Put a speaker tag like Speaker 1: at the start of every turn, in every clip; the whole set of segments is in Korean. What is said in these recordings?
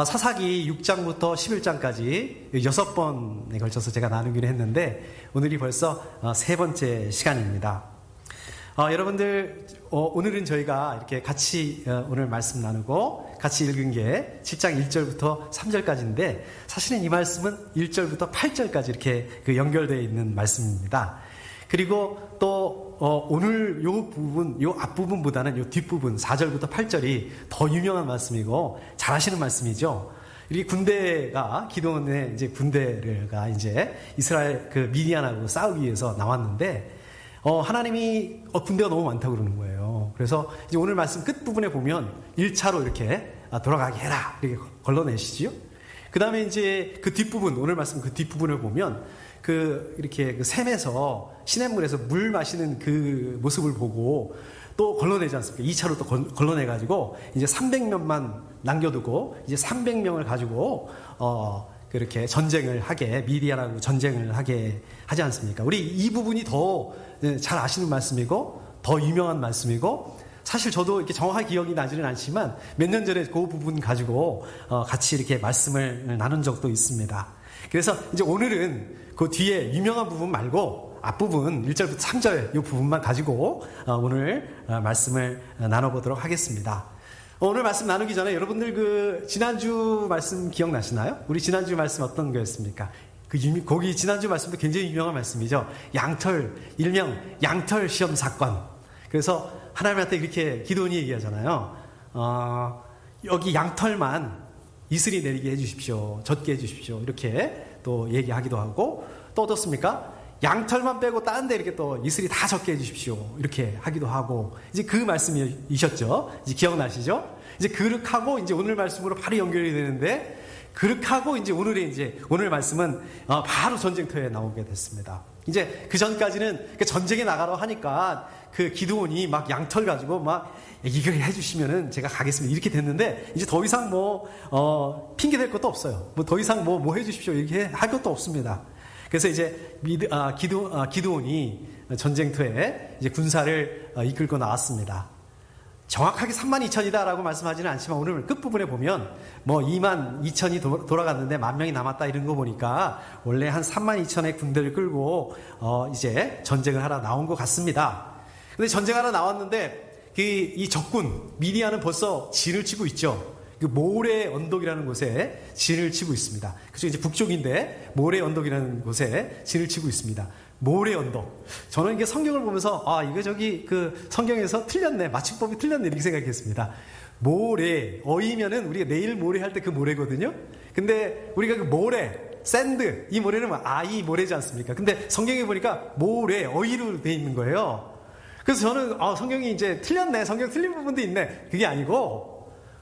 Speaker 1: 사사기 6장부터 11장까지 6번에 걸쳐서 제가 나누기로 했는데 오늘이 벌써 세 번째 시간입니다. 여러분들 오늘은 저희가 이렇게 같이 오늘 말씀 나누고 같이 읽은 게 7장 1절부터 3절까지인데 사실은 이 말씀은 1절부터 8절까지 이렇게 연결되어 있는 말씀입니다. 그리고 또 오늘 요 부분, 요 앞부분보다는 요 뒷부분 4절부터 8절이 더 유명한 말씀이고 잘 아시는 말씀이죠. 이 군대가 기도원의 이제 군대가 이제 이스라엘 그 미디안하고 싸우기 위해서 나왔는데 하나님이 군대가 너무 많다고 그러는 거예요. 그래서 이제 오늘 말씀 끝부분에 보면 1차로 이렇게 돌아가게 해라 이렇게 걸러내시지요. 그 다음에 이제 그 뒷부분, 오늘 말씀 그 뒷부분을 보면 이렇게 그 샘에서, 시냇물에서 물 마시는 그 모습을 보고 또 걸러내지 않습니까? 2차로 또 걸러내가지고 이제 300명만 남겨두고 이제 300명을 가지고, 그렇게 전쟁을 하게, 미디안하고 전쟁을 하게 하지 않습니까? 우리 이 부분이 더 잘 아시는 말씀이고, 더 유명한 말씀이고, 사실 저도 이렇게 정확하게 기억이 나지는 않지만 몇 년 전에 그 부분 가지고 같이 이렇게 말씀을 나눈 적도 있습니다. 그래서 이제 오늘은 그 뒤에 유명한 부분 말고 앞부분 1절부터 3절 이 부분만 가지고 오늘 말씀을 나눠보도록 하겠습니다. 오늘 말씀 나누기 전에 여러분들 그 지난주 말씀 기억나시나요? 우리 지난주 말씀 어떤 거였습니까? 거기 지난주 말씀도 굉장히 유명한 말씀이죠. 일명 양털 시험 사건. 그래서 하나님한테 이렇게 기도원이 얘기하잖아요. 여기 양털만 이슬이 내리게 해주십시오. 젖게 해주십시오. 이렇게 또 얘기하기도 하고, 또 어떻습니까? 양털만 빼고 다른 데 이렇게 또 이슬이 다 젖게 해주십시오. 이렇게 하기도 하고, 이제 그 말씀이셨죠? 이제 기억나시죠? 이제 그렇하고 이제 오늘 말씀으로 바로 연결이 되는데, 그렇하고 이제 오늘 말씀은 바로 전쟁터에 나오게 됐습니다. 이제 그 전까지는 전쟁에 나가러 하니까 그 기드온이 막 양털 가지고 막 이걸 해주시면은 제가 가겠습니다. 이렇게 됐는데 이제 더 이상 핑계 댈 것도 없어요. 더 이상 뭐 해주십시오. 이렇게 할 것도 없습니다. 그래서 이제 기드온이 전쟁터에 이제 군사를 이끌고 나왔습니다. 정확하게 32,000이다라고 말씀하지는 않지만 오늘 끝부분에 보면 22,000이 돌아갔는데 10,000명이 남았다 이런 거 보니까 원래 한 32,000의 군대를 끌고 이제 전쟁을 하러 나온 것 같습니다. 근데 전쟁하러 나왔는데 이 적군 미디안은 벌써 진을 치고 있죠. 그 모래 언덕이라는 곳에 진을 치고 있습니다. 그쪽 이제 북쪽인데 모래 언덕이라는 곳에 진을 치고 있습니다. 모래 언덕. 저는 이게 성경을 보면서 이거 그 성경에서 틀렸네, 맞춤법이 틀렸네 이렇게 생각했습니다. 모래, 어이면은 우리가 내일 모레 할 때 그 모래거든요. 근데 우리가 그 모래, 샌드, 이 모래는 이 모래지 않습니까? 근데 성경에 보니까 모래, 어이로 돼 있는 거예요. 그래서 저는 성경이 이제 틀렸네, 성경 틀린 부분도 있네. 그게 아니고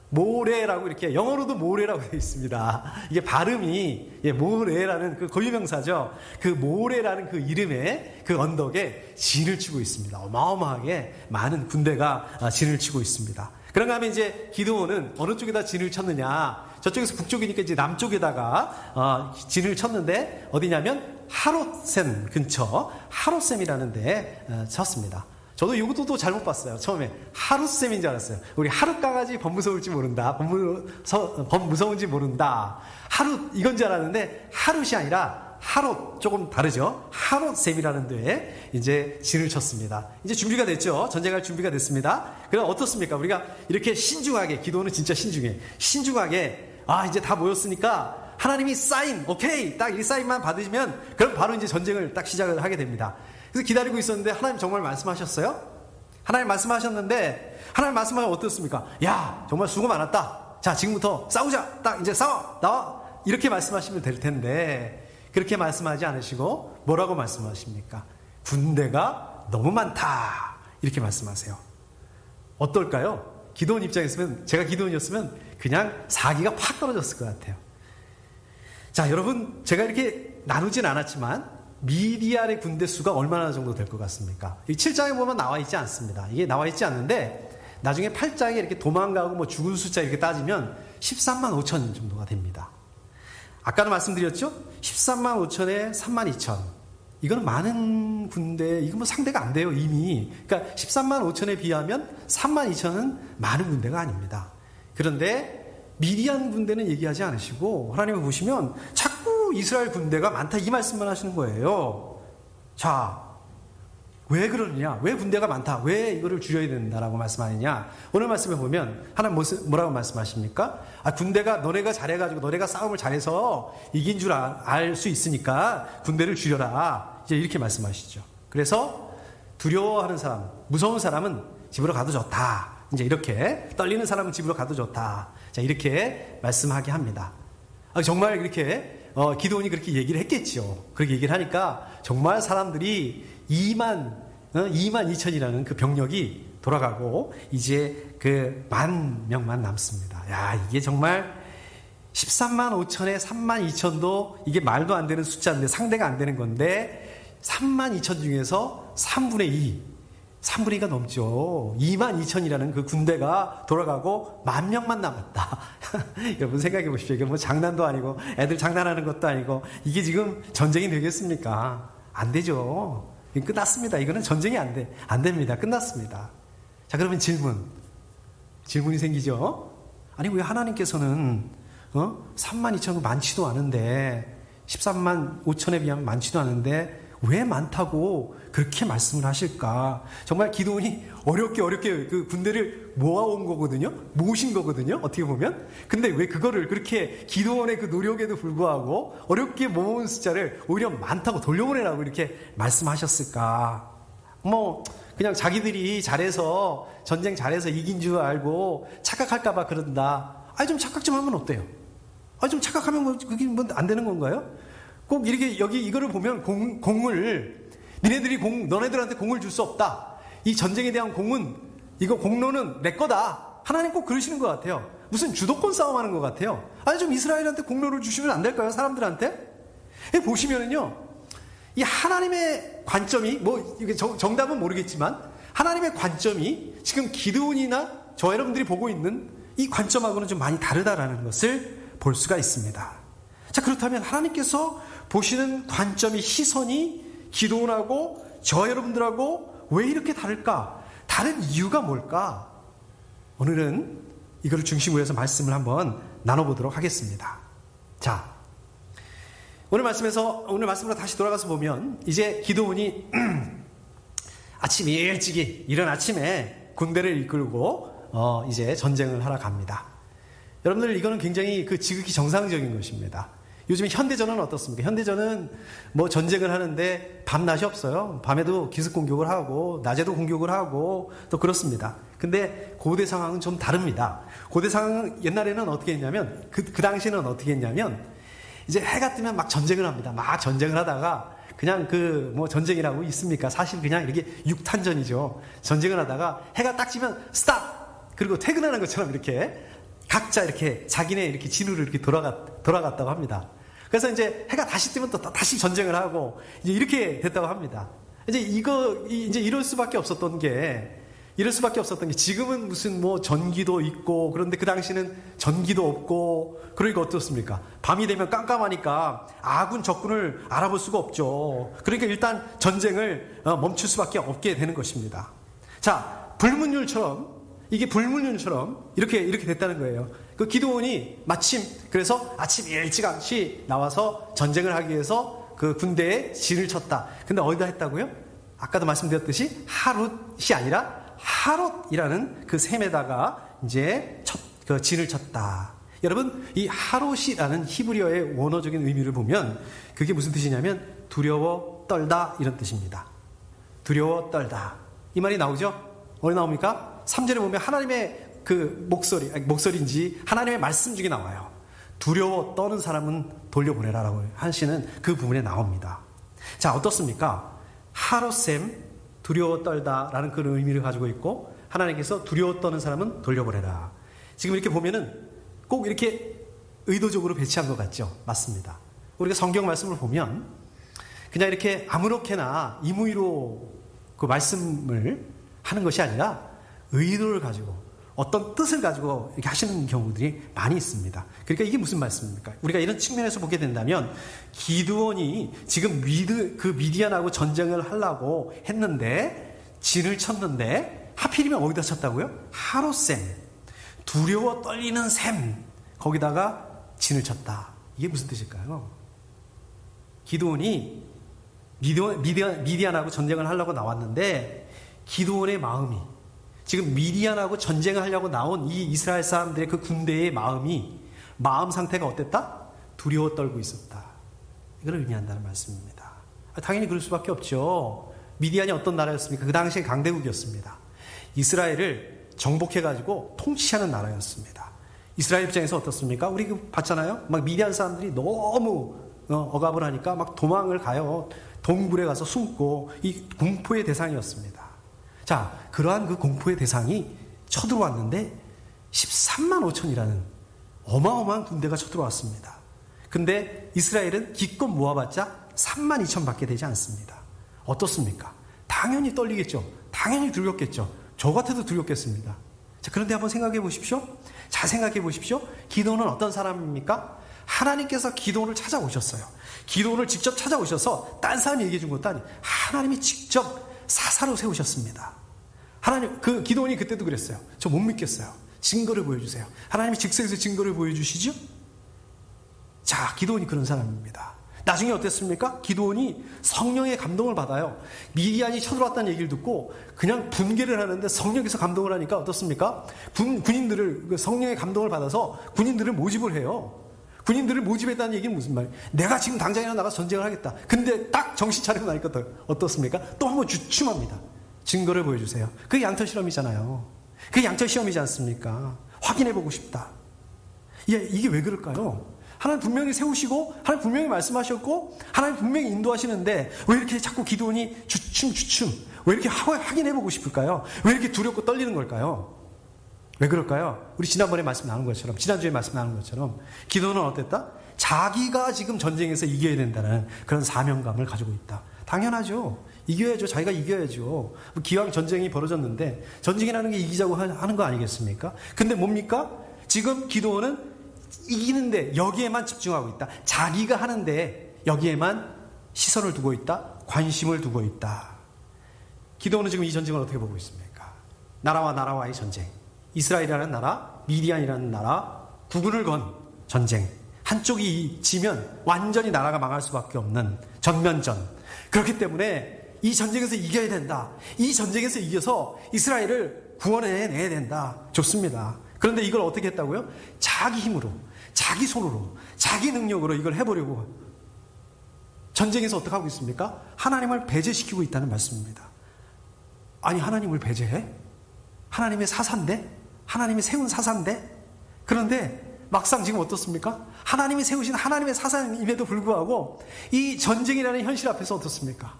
Speaker 1: 모래라고 이렇게 영어로도 모래라고 되어 있습니다. 이게 발음이 모래라는 그 고유명사죠. 그 모래라는 그 이름의 그 언덕에 진을 치고 있습니다. 어마어마하게 많은 군대가 진을 치고 있습니다. 그런가 하면 이제 기드온은 어느 쪽에다 진을 쳤느냐? 저쪽에서 북쪽이니까 이제 남쪽에다가 진을 쳤는데 어디냐면 하롯셈 근처 하롯셈이라는 데에 쳤습니다. 저도 이것도 잘못 봤어요. 처음에 하룻셈인 줄 알았어요. 우리 하룻 강아지 범 무서울지 모른다. 범 무서운지 모른다. 하룻 이건 줄 알았는데 하룻이 아니라 하롯, 조금 다르죠. 하롯셈이라는 데에 이제 진을 쳤습니다. 이제 준비가 됐죠. 전쟁할 준비가 됐습니다. 그럼 어떻습니까? 우리가 이렇게 신중하게, 기도는 진짜 신중하게 이제 다 모였으니까 하나님이 사인, 오케이, 딱 이 사인만 받으시면 그럼 바로 이제 전쟁을 딱 시작을 하게 됩니다. 그래서 기다리고 있었는데 하나님 정말 말씀하셨어요? 하나님 말씀하셨는데 하나님 말씀하시면 어떻습니까? 야, 정말 수고 많았다. 자, 지금부터 싸우자. 딱 이제 싸워. 나와. 이렇게 말씀하시면 될 텐데 그렇게 말씀하지 않으시고 뭐라고 말씀하십니까? 군대가 너무 많다. 이렇게 말씀하세요. 어떨까요? 기도원 입장이었으면, 제가 기도원이었으면 그냥 사기가 팍 떨어졌을 것 같아요. 자, 여러분, 제가 이렇게 나누진 않았지만 미디안의 군대 수가 얼마나 정도 될 것 같습니까? 이 7장에 보면 나와 있지 않습니다. 이게 나와 있지 않는데 나중에 8장에 이렇게 도망가고 죽은 숫자 이렇게 따지면 13만 5천 정도가 됩니다. 아까도 말씀드렸죠? 13만 5천에 3만 2천. 이건 많은 군대, 이건 상대가 안 돼요, 이미. 그러니까 13만 5천에 비하면 3만 2천은 많은 군대가 아닙니다. 그런데 미디안 군대는 얘기하지 않으시고 하나님을 보시면 자꾸 이스라엘 군대가 많다 이 말씀만 하시는 거예요. 자, 왜 그러느냐? 왜 군대가 많다? 왜 이거를 줄여야 된다라고 말씀하느냐? 오늘 말씀에 보면 하나님 뭐라고 말씀하십니까? 군대가 너네가 잘해가지고 너네가 싸움을 잘해서 이긴 줄 알 수 있으니까 군대를 줄여라. 이제 이렇게 말씀하시죠. 그래서 두려워하는 사람, 무서운 사람은 집으로 가도 좋다. 이제 이렇게 떨리는 사람은 집으로 가도 좋다. 자, 이렇게 말씀하게 합니다. 정말 이렇게 기드온이 그렇게 얘기를 했겠죠. 그렇게 얘기를 하니까 정말 사람들이 2만 2천이라는 그 병력이 돌아가고 이제 그 10,000명만 남습니다. 야, 이게 정말 13만 5천에 3만 2천도 이게 말도 안 되는 숫자인데 상대가 안 되는 건데 3만 2천 중에서 3분의 2, 3분의 2가 넘죠. 2만 2천이라는 그 군대가 돌아가고 10,000명만 남았다. 여러분 생각해 보십시오. 이게 뭐 장난도 아니고 애들 장난하는 것도 아니고 이게 지금 전쟁이 되겠습니까? 안 되죠. 끝났습니다. 이거는 전쟁이 안 됩니다. 끝났습니다. 자, 그러면 질문이 생기죠. 아니 왜 하나님께서는 3만 2천 많지도 않은데 13만 5천에 비하면 많지도 않은데 왜 많다고 그렇게 말씀을 하실까? 정말 기드온이 어렵게 그 군대를 모아온 거거든요. 모으신 거거든요. 어떻게 보면. 근데 왜 그거를 그렇게 기드온의 그 노력에도 불구하고 어렵게 모은 숫자를 오히려 많다고 돌려보내라고 이렇게 말씀하셨을까? 뭐 그냥 자기들이 잘해서 전쟁 잘해서 이긴 줄 알고 착각할까 봐 그런다. 아니 좀 착각 좀 하면 어때요? 아니 좀 착각하면 뭐 그게 뭐 안 되는 건가요? 꼭 이렇게 여기 이거를 보면 공을 너네들한테 공을 줄 수 없다. 이 전쟁에 대한 이거 공로는 내 거다. 하나님 꼭 그러시는 것 같아요. 무슨 주도권 싸움하는 것 같아요. 아니 좀 이스라엘한테 공로를 주시면 안 될까요? 사람들한테? 보시면은요, 이 하나님의 관점이 뭐 이게 정답은 모르겠지만 하나님의 관점이 지금 기드온이나 저 여러분들이 보고 있는 이 관점하고는 좀 많이 다르다라는 것을 볼 수가 있습니다. 자, 그렇다면 하나님께서 보시는 관점이 시선이 기드온하고 저 여러분들하고 왜 이렇게 다를까? 다른 이유가 뭘까? 오늘은 이거를 중심으로 해서 말씀을 한번 나눠보도록 하겠습니다. 자, 오늘 말씀으로 다시 돌아가서 보면 이제 기드온이 아침 일찍이 이른 아침에 군대를 이끌고 이제 전쟁을 하러 갑니다. 여러분들 이거는 굉장히 그 지극히 정상적인 것입니다. 요즘 현대전은 어떻습니까? 현대전은 뭐 전쟁을 하는데 밤낮이 없어요. 밤에도 기습 공격을 하고 낮에도 공격을 하고 또 그렇습니다. 근데 고대 상황은 좀 다릅니다. 고대 상황은 옛날에는 어떻게 했냐면 그 당시에는 어떻게 했냐면 이제 해가 뜨면 막 전쟁을 합니다. 막 전쟁을 하다가 그냥 그 뭐 전쟁이라고 있습니까? 사실 그냥 이렇게 육탄전이죠. 전쟁을 하다가 해가 딱 지면 스탑! 그리고 퇴근하는 것처럼 이렇게 각자 이렇게 자기네 이렇게 진으로 이렇게 돌아갔다고 합니다. 그래서 이제 해가 다시 뜨면 또 다시 전쟁을 하고 이제 이렇게 됐다고 합니다. 이제 이럴 수밖에 없었던 게 지금은 무슨 뭐 전기도 있고 그런데 그 당시는 전기도 없고 그러니까 어떻습니까? 밤이 되면 깜깜하니까 아군 적군을 알아볼 수가 없죠. 그러니까 일단 전쟁을 멈출 수밖에 없게 되는 것입니다. 자, 불문율처럼 이렇게 됐다는 거예요. 그 기드온이 마침 그래서 아침 일찌감치 나와서 전쟁을 하기 위해서 그 군대에 진을 쳤다. 근데 어디다 했다고요? 아까도 말씀드렸듯이 하룻이 아니라 하롯이라는 그 셈에다가 이제 그 진을 쳤다. 여러분, 이 하롯이라는 히브리어의 원어적인 의미를 보면 그게 무슨 뜻이냐면 두려워 떨다 이런 뜻입니다. 두려워 떨다. 이 말이 나오죠? 어디 나옵니까? 3절에 보면 하나님의 그 목소리인지 하나님의 말씀 중에 나와요. 두려워 떠는 사람은 돌려보내라라고 하시는 그 부분에 나옵니다. 자, 어떻습니까? 하롯셈 두려워 떨다라는 그런 의미를 가지고 있고 하나님께서 두려워 떠는 사람은 돌려보내라. 지금 이렇게 보면은 꼭 이렇게 의도적으로 배치한 것 같죠? 맞습니다. 우리가 성경 말씀을 보면 그냥 이렇게 아무렇게나 임의로 그 말씀을 하는 것이 아니라 의도를 가지고 어떤 뜻을 가지고 이렇게 하시는 경우들이 많이 있습니다. 그러니까 이게 무슨 말씀입니까? 우리가 이런 측면에서 보게 된다면 기드온이 지금 미디안하고 전쟁을 하려고 했는데 진을 쳤는데 하필이면 어디다 쳤다고요? 하롯셈, 두려워 떨리는 셈. 거기다가 진을 쳤다. 이게 무슨 뜻일까요? 기드온이 미디안하고 전쟁을 하려고 나왔는데 기드온의 마음이 지금 미디안하고 전쟁을 하려고 나온 이 이스라엘 사람들의 그 군대의 마음 상태가 어땠다? 두려워 떨고 있었다. 이걸 의미한다는 말씀입니다. 당연히 그럴 수밖에 없죠. 미디안이 어떤 나라였습니까? 그 당시에 강대국이었습니다. 이스라엘을 정복해가지고 통치하는 나라였습니다. 이스라엘 입장에서 어떻습니까? 우리 봤잖아요. 막 미디안 사람들이 너무 억압을 하니까 막 도망을 가요. 동굴에 가서 숨고 이 공포의 대상이었습니다. 자, 그러한 그 공포의 대상이 쳐들어왔는데 13만 5천이라는 어마어마한 군대가 쳐들어왔습니다. 근데 이스라엘은 기껏 모아봤자 3만 2천 밖에 되지 않습니다. 어떻습니까? 당연히 떨리겠죠. 당연히 두렵겠죠. 저 같아도 두렵겠습니다. 자, 그런데 한번 생각해 보십시오. 잘 생각해 보십시오. 기드온은 어떤 사람입니까? 하나님께서 기드온을 찾아오셨어요. 기드온을 직접 찾아오셔서 딴 사람이 얘기해 준 것도 아니에요. 하나님이 직접 사사로 세우셨습니다. 하나님, 기드온이 그때도 그랬어요. 저 못 믿겠어요. 증거를 보여주세요. 하나님이 즉석에서 증거를 보여주시죠? 자, 기드온이 그런 사람입니다. 나중에 어땠습니까? 기드온이 성령의 감동을 받아요. 미디안이 쳐들어왔다는 얘기를 듣고 그냥 분개를 하는데 성령께서 감동을 하니까 어떻습니까? 군인들을, 성령의 감동을 받아서 군인들을 모집을 해요. 군인들을 모집했다는 얘기는 무슨 말이에요? 내가 지금 당장이나 나가서 전쟁을 하겠다. 근데 딱 정신 차리고 나니까 어떻습니까? 또 한번 주춤합니다. 증거를 보여주세요. 그게 양털 실험이잖아요. 그게 양털 시험이지 않습니까? 확인해보고 싶다. 이게 왜 그럴까요? 하나님 분명히 세우시고 하나님 분명히 말씀하셨고 하나님 분명히 인도하시는데 왜 이렇게 자꾸 기드온이 주춤 왜 이렇게 확인해보고 싶을까요? 왜 이렇게 두렵고 떨리는 걸까요? 왜 그럴까요? 우리 지난번에 말씀 나눈 것처럼 지난주에 말씀 나눈 것처럼 기드온은 어땠다? 자기가 지금 전쟁에서 이겨야 된다는 그런 사명감을 가지고 있다. 당연하죠. 이겨야죠. 자기가 이겨야죠. 기왕 전쟁이 벌어졌는데 전쟁이라는 게 이기자고 하는 거 아니겠습니까? 근데 뭡니까? 지금 기드온은 이기는데 여기에만 집중하고 있다. 자기가 하는데 여기에만 시선을 두고 있다. 관심을 두고 있다. 기드온은 지금 이 전쟁을 어떻게 보고 있습니까? 나라와 나라와의 전쟁. 이스라엘이라는 나라, 미디안이라는 나라, 국군을 건 전쟁. 한쪽이 지면 완전히 나라가 망할 수밖에 없는 전면전. 그렇기 때문에 이 전쟁에서 이겨야 된다. 이 전쟁에서 이겨서 이스라엘을 구원해내야 된다. 좋습니다. 그런데 이걸 어떻게 했다고요? 자기 힘으로, 자기 손으로, 자기 능력으로 이걸 해보려고 전쟁에서 어떻게 하고 있습니까? 하나님을 배제시키고 있다는 말씀입니다. 아니, 하나님을 배제해? 하나님의 사사인데? 하나님이 세운 사사인데? 그런데 막상 지금 어떻습니까? 하나님이 세우신 하나님의 사사임에도 불구하고 이 전쟁이라는 현실 앞에서 어떻습니까?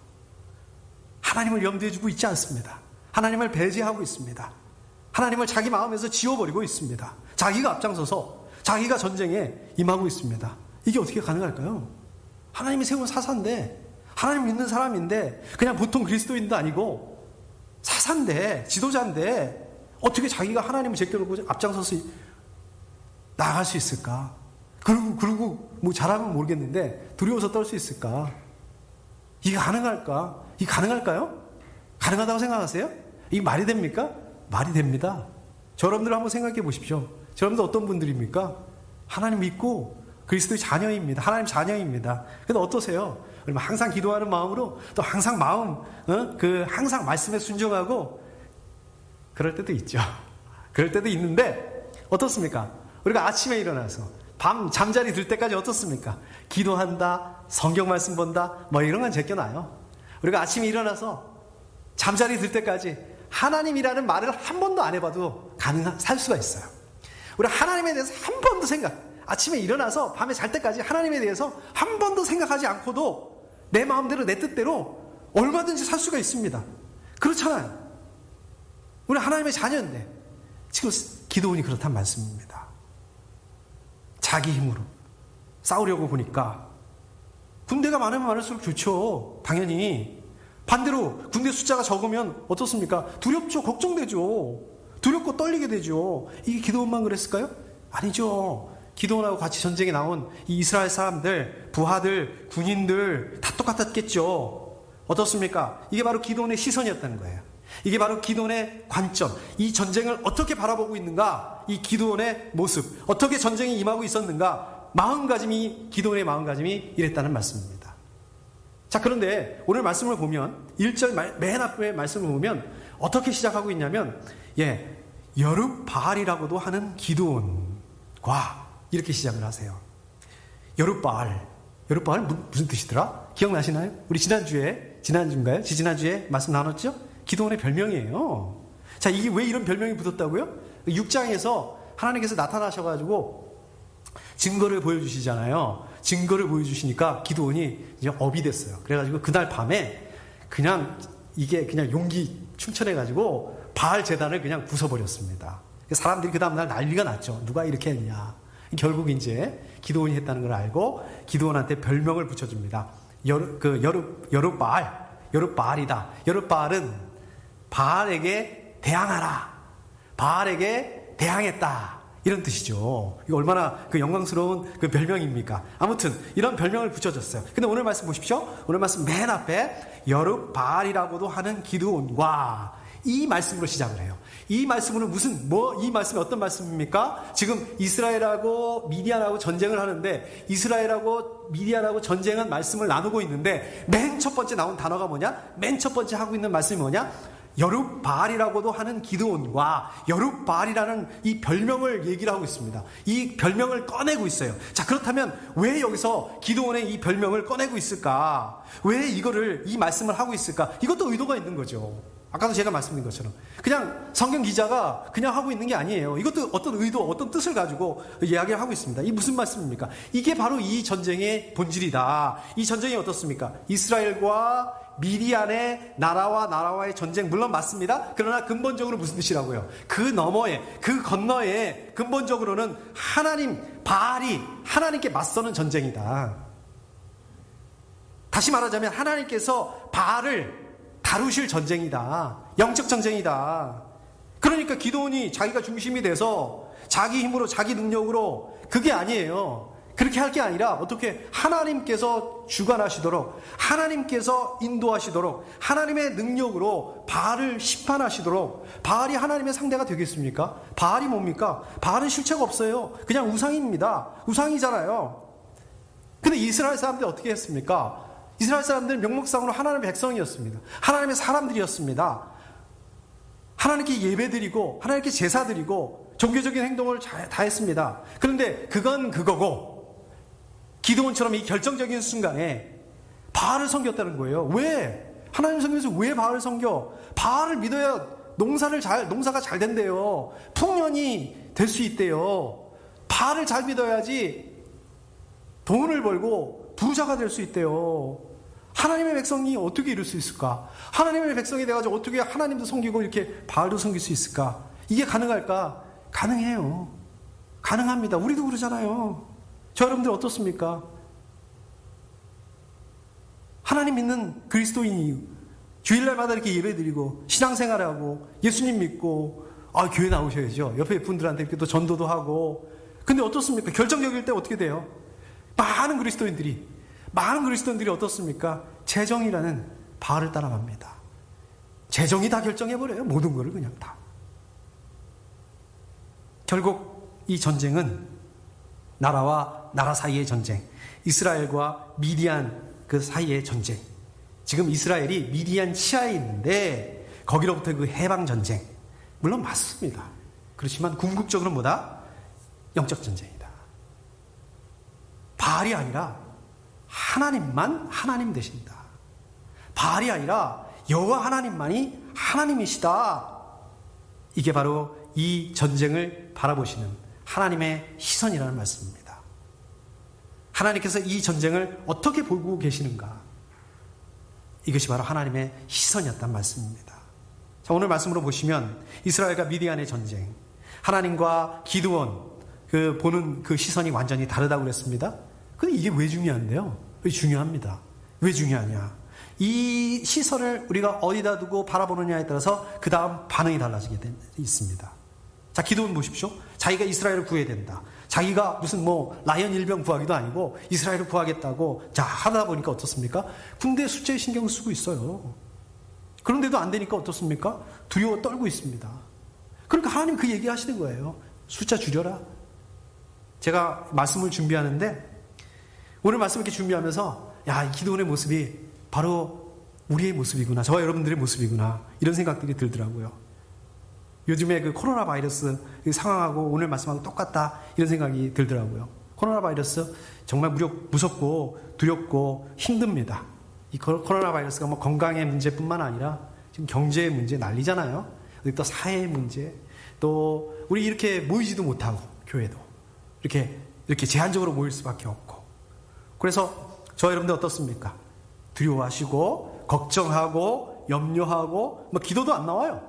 Speaker 1: 하나님을 염두에 두고 있지 않습니다. 하나님을 배제하고 있습니다. 하나님을 자기 마음에서 지워버리고 있습니다. 자기가 앞장서서 자기가 전쟁에 임하고 있습니다. 이게 어떻게 가능할까요? 하나님이 세운 사사인데, 하나님 믿는 사람인데, 그냥 보통 그리스도인도 아니고 사사인데, 지도자인데 어떻게 자기가 하나님을 제껴놓고 앞장서서 나아갈 수 있을까? 그리고 뭐 잘하면 모르겠는데 두려워서 떨 수 있을까? 이게 가능할까? 이게 가능할까요? 가능하다고 생각하세요? 이게 말이 됩니까? 말이 됩니다. 여러분들 한번 생각해 보십시오. 여러분들 어떤 분들입니까? 하나님 믿고 그리스도의 자녀입니다. 하나님 자녀입니다. 근데 어떠세요? 항상 기도하는 마음으로 또 항상 항상 말씀에 순종하고 그럴 때도 있죠. 그럴 때도 있는데 어떻습니까? 우리가 아침에 일어나서 밤 잠자리 들 때까지 어떻습니까? 기도한다, 성경 말씀 본다, 뭐 이런 건 제껴놔요. 우리가 아침에 일어나서 잠자리 들 때까지 하나님이라는 말을 한 번도 안 해봐도 살 수가 있어요. 우리 하나님에 대해서 한 번도 아침에 일어나서 밤에 잘 때까지 하나님에 대해서 한 번도 생각하지 않고도 내 마음대로 내 뜻대로 얼마든지 살 수가 있습니다. 그렇잖아요. 우리 하나님의 자녀인데 지금 기도원이 그렇단 말씀입니다. 자기 힘으로 싸우려고 보니까 군대가 많으면 많을수록 좋죠. 당연히. 반대로 군대 숫자가 적으면 어떻습니까? 두렵죠. 걱정되죠. 두렵고 떨리게 되죠. 이게 기도원만 그랬을까요? 아니죠. 기도원하고 같이 전쟁에 나온 이 이스라엘 사람들, 부하들, 군인들 다 똑같았겠죠. 어떻습니까? 이게 바로 기도원의 시선이었다는 거예요. 이게 바로 기드온의 관점, 이 전쟁을 어떻게 바라보고 있는가, 이 기드온의 모습, 어떻게 전쟁이 임하고 있었는가, 마음가짐이, 기드온의 마음가짐이 이랬다는 말씀입니다. 자, 그런데 오늘 말씀을 보면 1절 맨 앞에 말씀을 보면 어떻게 시작하고 있냐면 여룹바알이라고도 하는 기드온과 이렇게 시작을 하세요. 여룹바알 무슨 뜻이더라? 기억나시나요? 우리 지난주에 말씀 나눴죠? 기드온의 별명이에요. 자, 이게 왜 이런 별명이 붙었다고요? 6장에서 하나님께서 나타나셔가지고 증거를 보여주시잖아요. 증거를 보여주시니까 기드온이 이제 업이 됐어요. 그래가지고 그날 밤에 그냥 용기 충천해가지고 바알 제단을 그냥 부숴버렸습니다. 사람들이 그 다음날 난리가 났죠. 누가 이렇게 했냐. 결국 이제 기드온이 했다는 걸 알고 기드온한테 별명을 붙여줍니다. 여룹바알이다. 여룹바알은 바알에게 대항하라. 바알에게 대항했다. 이런 뜻이죠. 이거 얼마나 영광스러운 별명입니까? 아무튼 이런 별명을 붙여줬어요. 근데 오늘 말씀 보십시오. 오늘 말씀 맨 앞에 여룹바알이라고도 하는 기드온과 이 말씀으로 시작을 해요. 이 말씀은 이 말씀이 어떤 말씀입니까? 지금 이스라엘하고 미디안하고 전쟁을 하는데 이스라엘하고 미디안하고 전쟁은 말씀을 나누고 있는데 맨 첫 번째 나온 단어가 뭐냐? 맨 첫 번째 하고 있는 말씀이 뭐냐? 여룹바알이라고도 하는 기드온과 여룹바알이라는 이 별명을 얘기를 하고 있습니다. 이 별명을 꺼내고 있어요. 자, 그렇다면 왜 여기서 기드온의 이 별명을 꺼내고 있을까? 왜 이 말씀을 하고 있을까? 이것도 의도가 있는 거죠. 아까도 제가 말씀드린 것처럼 그냥 성경 기자가 그냥 하고 있는 게 아니에요. 이것도 어떤 의도, 어떤 뜻을 가지고 이야기를 하고 있습니다. 이 무슨 말씀입니까? 이게 바로 이 전쟁의 본질이다. 이 전쟁이 어떻습니까? 이스라엘과 미디안의 나라와의 전쟁, 물론 맞습니다. 그러나 근본적으로 무슨 뜻이라고요? 그 건너에 근본적으로는 바알이 하나님께 맞서는 전쟁이다. 다시 말하자면 하나님께서 바알을 다루실 전쟁이다. 영적 전쟁이다. 그러니까 기드온이 자기가 중심이 돼서 자기 힘으로, 자기 능력으로, 그게 아니에요. 그렇게 할 게 아니라 어떻게 하나님께서 주관하시도록, 하나님께서 인도하시도록, 하나님의 능력으로 바알을 심판하시도록. 바알이 하나님의 상대가 되겠습니까? 바알이 뭡니까? 바알은 실체가 없어요. 그냥 우상입니다. 우상이잖아요. 근데 이스라엘 사람들이 어떻게 했습니까? 이스라엘 사람들은 명목상으로 하나님의 백성이었습니다. 하나님의 사람들이었습니다. 하나님께 예배드리고 하나님께 제사드리고 종교적인 행동을 다 했습니다. 그런데 그건 그거고 기드온처럼 이 결정적인 순간에 바알을 섬겼다는 거예요. 왜? 하나님 섬기면서 왜 바알을 섬겨? 바알을 믿어야 농사가 잘 된대요. 풍년이 될 수 있대요. 바알을 잘 믿어야지 돈을 벌고 부자가 될 수 있대요. 하나님의 백성이 어떻게 이룰 수 있을까? 하나님의 백성이 돼가지고 어떻게 하나님도 섬기고 이렇게 바알도 섬길 수 있을까? 이게 가능할까? 가능해요. 가능합니다. 우리도 그러잖아요. 저 여러분들 어떻습니까? 하나님 믿는 그리스도인이 주일날마다 이렇게 예배드리고 신앙생활하고 예수님 믿고 교회 나오셔야죠. 옆에 분들한테 이렇게 또 전도도 하고. 근데 어떻습니까? 결정적일 때 어떻게 돼요? 많은 그리스도인들이 어떻습니까? 재정이라는 바알을 따라갑니다. 재정이 다 결정해버려요. 모든 거를 그냥 다. 결국 이 전쟁은 나라와 나라 사이의 전쟁, 이스라엘과 미디안 그 사이의 전쟁. 지금 이스라엘이 미디안 치하에 있는데 거기로부터 그 해방 전쟁. 물론 맞습니다. 그렇지만 궁극적으로는 뭐다? 영적 전쟁이다. 바알이 아니라 하나님만 하나님 되신다. 바알이 아니라 여호와 하나님만이 하나님이시다. 이게 바로 이 전쟁을 바라보시는 하나님의 시선이라는 말씀입니다. 하나님께서 이 전쟁을 어떻게 보고 계시는가? 이것이 바로 하나님의 시선이었단 말씀입니다. 자, 오늘 말씀으로 보시면 이스라엘과 미디안의 전쟁, 하나님과 기드온 보는 그 시선이 완전히 다르다고 그랬습니다. 근데 이게 왜 중요한데요? 왜 중요합니다. 왜 중요하냐? 이 시선을 우리가 어디다 두고 바라보느냐에 따라서 그 다음 반응이 달라지게 있습니다. 자, 기드온 보십시오. 자기가 이스라엘을 구해야 된다. 자기가 무슨 라이언 일병 구하기도 아니고 이스라엘을 구하겠다고 하다 보니까 어떻습니까? 군대 숫자에 신경 쓰고 있어요. 그런데도 안 되니까 어떻습니까? 두려워 떨고 있습니다. 그러니까 하나님 그 얘기 하시는 거예요. 숫자 줄여라. 제가 말씀을 준비하는데 오늘 말씀 이렇게 준비하면서 야, 이 기도원의 모습이 바로 우리의 모습이구나. 저와 여러분들의 모습이구나. 이런 생각들이 들더라고요. 요즘에 그 코로나 바이러스 상황하고 오늘 말씀하고 똑같다. 이런 생각이 들더라고요. 코로나 바이러스 정말 무섭고 두렵고 힘듭니다. 이 코로나 바이러스가 뭐 건강의 문제뿐만 아니라 지금 경제의 문제 난리잖아요. 또 사회의 문제, 또 우리 이렇게 모이지도 못하고 교회도 이렇게 제한적으로 모일 수밖에 없고. 그래서 저와 여러분들 어떻습니까? 두려워하시고 걱정하고 염려하고 뭐 기도도 안 나와요.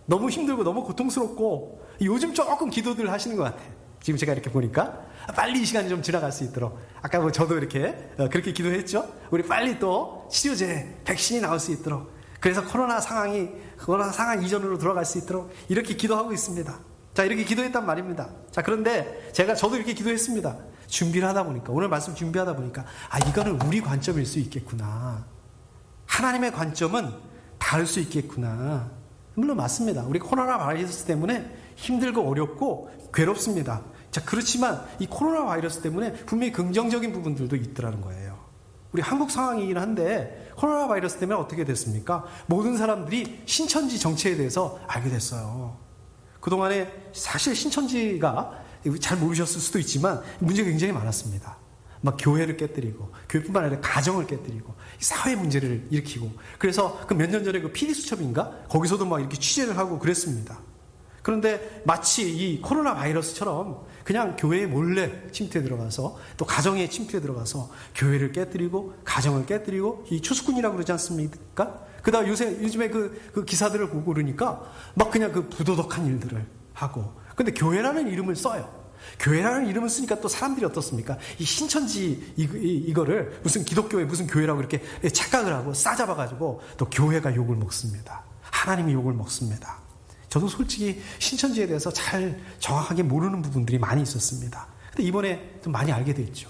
Speaker 1: 너무 힘들고 너무 고통스럽고 요즘 조금 기도들 하시는 것 같아요. 지금 제가 이렇게 보니까 빨리 이 시간이 좀 지나갈 수 있도록 아까 뭐 저도 이렇게 그렇게 기도했죠. 우리 빨리 또 치료제 백신이 나올 수 있도록 그래서 코로나 상황 이전으로 돌아갈 수 있도록 이렇게 기도하고 있습니다. 자, 이렇게 기도했단 말입니다. 자, 그런데 저도 이렇게 기도했습니다. 준비를 하다 보니까 오늘 말씀 준비하다 보니까 이거는 우리 관점일 수 있겠구나. 하나님의 관점은 다를 수 있겠구나. 물론 맞습니다. 우리 코로나 바이러스 때문에 힘들고 어렵고 괴롭습니다. 자, 그렇지만 이 코로나 바이러스 때문에 분명히 긍정적인 부분들도 있더라는 거예요. 우리 한국 상황이긴 한데 코로나 바이러스 때문에 어떻게 됐습니까? 모든 사람들이 신천지 정체에 대해서 알게 됐어요. 그동안에 사실 신천지가 잘 모르셨을 수도 있지만 문제가 굉장히 많았습니다. 막 교회를 깨뜨리고 교회뿐만 아니라 가정을 깨뜨리고 사회 문제를 일으키고 그래서 그 몇 년 전에 그 PD수첩인가? 거기서도 막 이렇게 취재를 하고 그랬습니다. 그런데 마치 이 코로나 바이러스처럼 그냥 교회에 몰래 침투해 들어가서 또 가정에 침투해 들어가서 교회를 깨뜨리고 가정을 깨뜨리고 이 추수꾼이라고 그러지 않습니까? 그다음 요즘에 그 기사들을 보고 그러니까 막 그냥 그 부도덕한 일들을 하고 근데 교회라는 이름을 써요. 교회라는 이름을 쓰니까 또 사람들이 어떻습니까? 이 신천지 이거를 무슨 기독교의 무슨 교회라고 이렇게 착각을 하고 싸잡아가지고 또 교회가 욕을 먹습니다. 하나님이 욕을 먹습니다. 저도 솔직히 신천지에 대해서 잘 정확하게 모르는 부분들이 많이 있었습니다. 근데 이번에 좀 많이 알게 됐죠.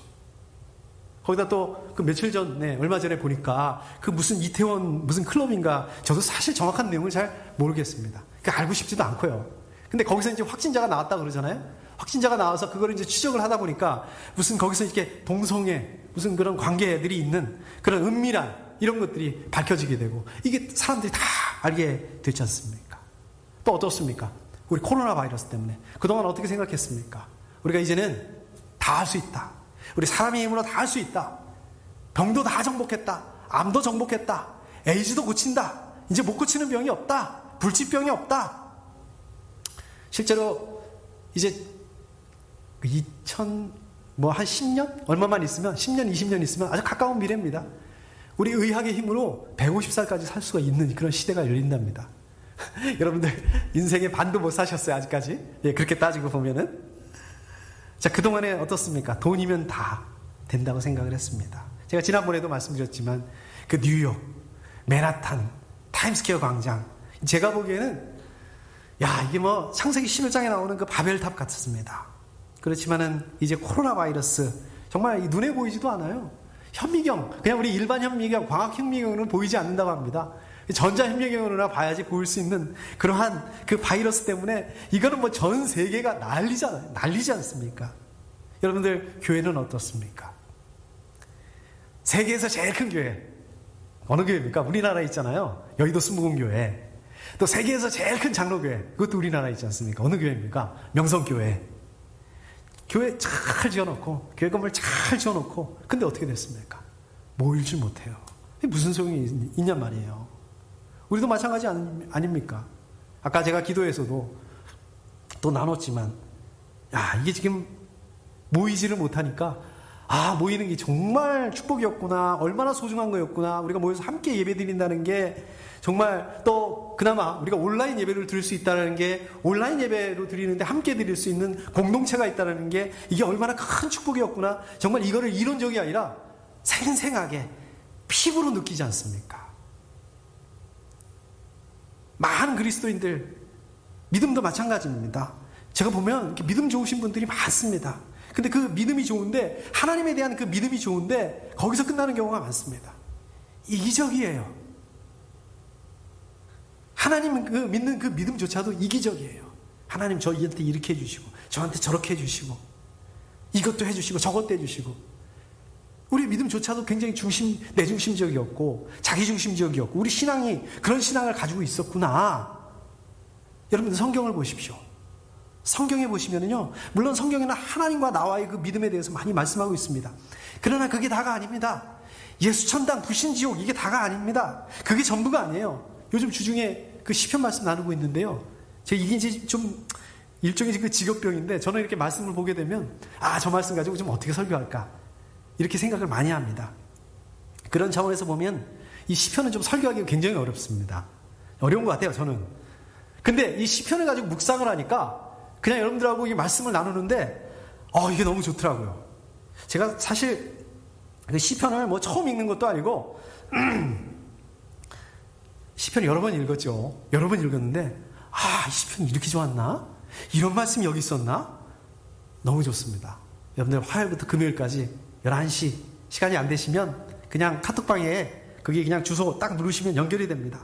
Speaker 1: 거기다 또 그 며칠 전에 얼마 전에 보니까 그 무슨 이태원 무슨 클럽인가 저도 사실 정확한 내용을 잘 모르겠습니다. 그러니까 알고 싶지도 않고요. 근데 거기서 이제 확진자가 나왔다 그러잖아요. 확진자가 나와서 그거를 이제 추적을 하다 보니까 무슨 거기서 이렇게 동성애 무슨 그런 관계들이 있는 그런 은밀한 이런 것들이 밝혀지게 되고 이게 사람들이 다 알게 되지 않습니까? 또 어떻습니까? 우리 코로나 바이러스 때문에 그동안 어떻게 생각했습니까? 우리가 이제는 다 할 수 있다. 우리 사람의 힘으로 다 할 수 있다. 병도 다 정복했다. 암도 정복했다. 에이즈도 고친다. 이제 못 고치는 병이 없다. 불치병이 없다. 실제로 이제 한 10년? 얼마만 있으면 10년, 20년 있으면 아주 가까운 미래입니다. 우리 의학의 힘으로 150살까지 살 수가 있는 그런 시대가 열린답니다. 여러분들 인생의 반도 못 사셨어요 아직까지. 예, 그렇게 따지고 보면은. 자, 그동안에 어떻습니까? 돈이면 다 된다고 생각을 했습니다. 제가 지난번에도 말씀드렸지만 그 뉴욕, 맨하탄, 타임스퀘어 광장 제가 보기에는 이게 뭐 창세기 11장에 나오는 그 바벨탑 같았습니다. 그렇지만은 이제 코로나 바이러스 정말 눈에 보이지도 않아요. 현미경, 그냥 우리 일반 현미경, 광학 현미경으로는 보이지 않는다고 합니다. 전자 현미경으로나 봐야지 보일 수 있는 그러한 그 바이러스 때문에 이거는 뭐 전 세계가 난리지 않습니까? 여러분들 교회는 어떻습니까? 세계에서 제일 큰 교회 어느 교회입니까? 우리나라에 있잖아요. 여의도 순복음교회. 또 세계에서 제일 큰 장로교회 그것도 우리나라에 있지 않습니까? 어느 교회입니까? 명성교회. 교회 잘 지어놓고 교회 건물 잘 지어놓고 근데 어떻게 됐습니까? 모일 줄 못해요. 무슨 소용이 있냔 말이에요. 우리도 마찬가지 아닙니까? 아까 제가 기도에서도 또 나눴지만 이게 지금 모이지를 못하니까 모이는 게 정말 축복이었구나. 얼마나 소중한 거였구나. 우리가 모여서 함께 예배 드린다는 게 정말 또 그나마 우리가 온라인 예배를 드릴 수 있다는 게 온라인 예배로 드리는데 함께 드릴 수 있는 공동체가 있다는 게 이게 얼마나 큰 축복이었구나. 정말 이거를 이론적이 아니라 생생하게 피부로 느끼지 않습니까? 많은 그리스도인들 믿음도 마찬가지입니다. 제가 보면 이렇게 믿음 좋으신 분들이 많습니다. 근데 그 믿음이 좋은데 하나님에 대한 그 믿음이 좋은데 거기서 끝나는 경우가 많습니다. 이기적이에요. 하나님 믿는 그 믿음조차도 이기적이에요. 하나님 저희한테 이렇게 해주시고 저한테 저렇게 해주시고 이것도 해주시고 저것도 해주시고 우리 믿음조차도 굉장히 내중심적이었고 자기중심적이었고 우리 신앙이 그런 신앙을 가지고 있었구나. 여러분들 성경을 보십시오. 성경에 보시면은요, 물론 성경에는 하나님과 나와의 그 믿음에 대해서 많이 말씀하고 있습니다. 그러나 그게 다가 아닙니다. 예수 천당 불신지옥 이게 다가 아닙니다. 그게 전부가 아니에요. 요즘 주중에 그 시편 말씀 나누고 있는데요. 제가 이게 이제 좀 일종의 그 직업병인데 저는 이렇게 말씀을 보게 되면 저 말씀 가지고 좀 어떻게 설교할까 이렇게 생각을 많이 합니다. 그런 차원에서 보면 이 시편은 좀 설교하기가 굉장히 어렵습니다. 어려운 것 같아요, 저는. 근데 이 시편을 가지고 묵상을 하니까 그냥 여러분들하고 이 말씀을 나누는데 이게 너무 좋더라고요. 제가 사실 그 시편을 뭐 처음 읽는 것도 아니고 시편 여러 번 읽었죠. 여러 번 읽었는데 이 시편이 이렇게 좋았나? 이런 말씀이 여기 있었나? 너무 좋습니다. 여러분들 화요일부터 금요일까지 11시 시간이 안 되시면 그냥 카톡방에 거기 그냥 주소 딱 누르시면 연결이 됩니다.